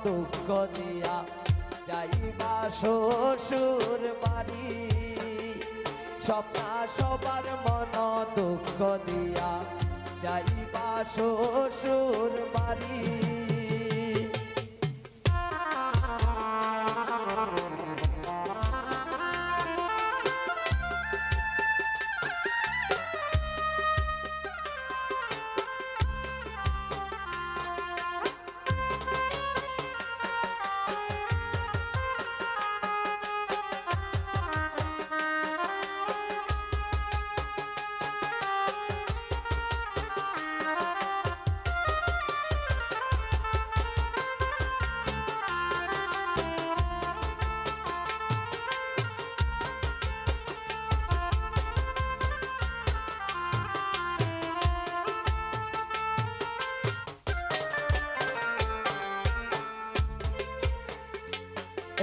দুঃখ দিয়া যাইবা শ্বশুর বাড়ি। স্বপ্না সবার মন দুঃখ দিয়া যাইবা শ্বশুর বাড়ি।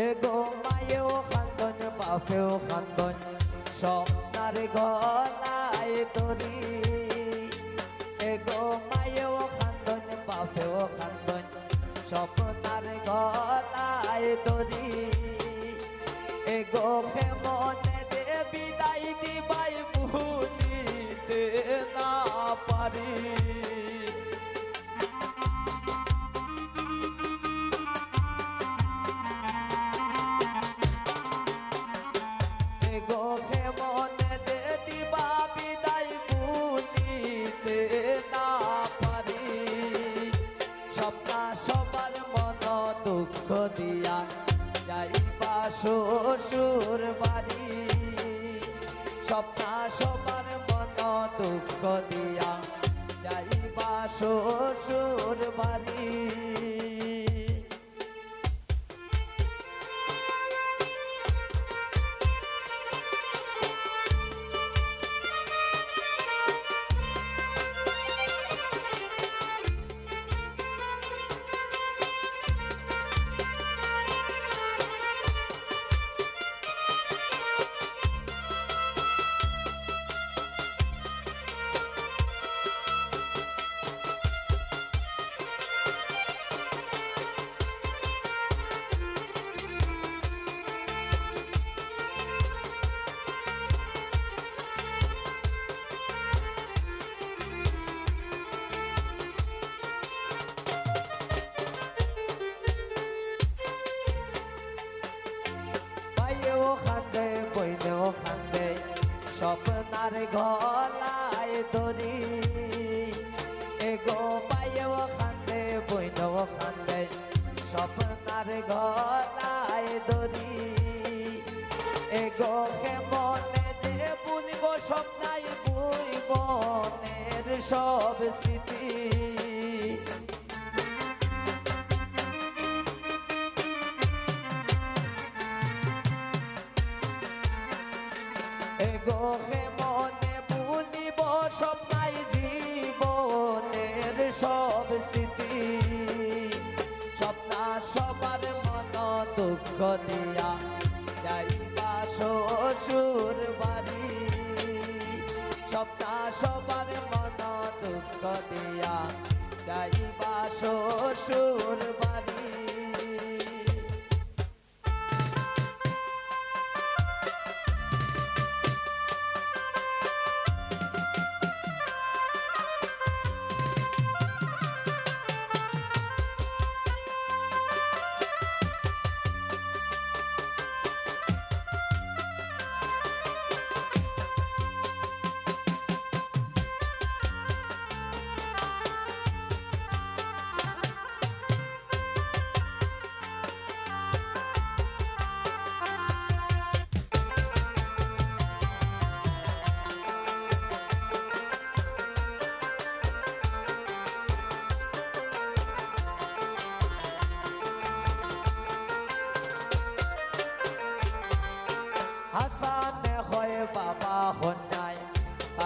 এগো মায়েও খান্দন বাপেও খান্দন স্বপ্নার গলায় তরি। এগো মায়েও খান্দন বাপেও খান্দন স্বপ্নার গলায় তরি। এগো কেমনে যে বিদায় দিবাই ভুলিতে না পারি। দুঃখ দিয়া যাইবা শ্বশুর বাড়ি। স্বপ্না সবার মন দুঃখ দিয়া যাইবা শ্বশুর বাড়ি। ভাইও খান্দে বইনেও খান্দে স্বপ্নার গলায় দড়ি। এগো ভাইও খান্দে বইনেও খান্দে স্বপ্নার গলায় দড়ি। এগো কেমনে যে বুনব স্বপ্নাই বুনব মনের সব স্মৃতি। এগো কেমনে ভুলিব স্বপ্নাই জীবনের সব স্মৃতি। স্বপ্না সবার মন দুঃখ দিয়া যাইবা শ্বশুর বাড়ি। স্বপ্না সবার মন দুঃখ দিয়া যাইবা শ্বশুর বাড়ি। হাসানে হয় বাবা হন্যায়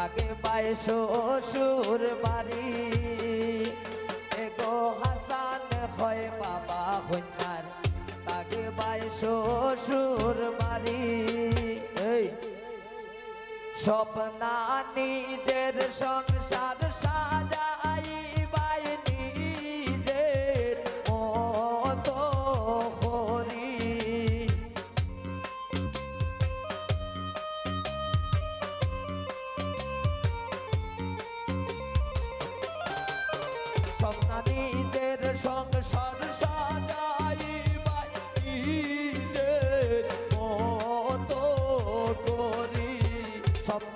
আগে পায় শ্বশুর বাড়ি। এগো হাসানে হয় বাবা হন্যার আগে পায় শ্বশুর বাড়ি। স্বপ্না নিজের সংসার সাজাই বাই নিজের মতো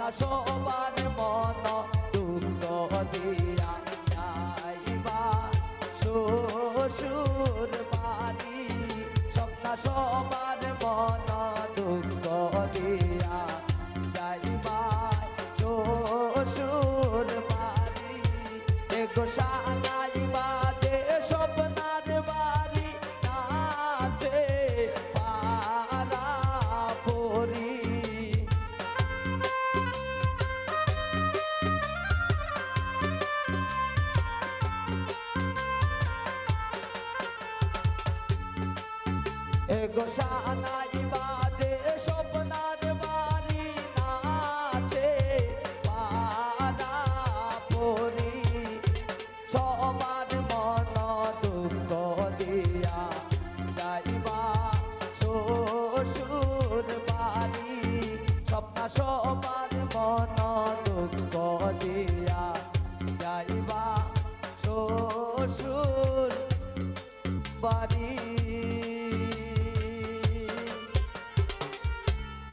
স্বপ্না সবার মন দুঃখ দিয়া যাইবা শ্বশুর বাড়ি স্বপ্না সবার মন দুঃখ দিয়া যাইবা শ্বশুর বাড়ি এগো সানাইবা যে স্বপ্নার বাড়ি নাচে পারা পরি এগো সানাইবা যে স্বপ্নার বাড়ি নাচে পারা পরি সবার মন দুঃখ দিয়া যাইবা শ্বশুর বাড়ি স্বপ্না সবার মন দুঃখ দিয়া যাইবা শ্বশুর বাড়ি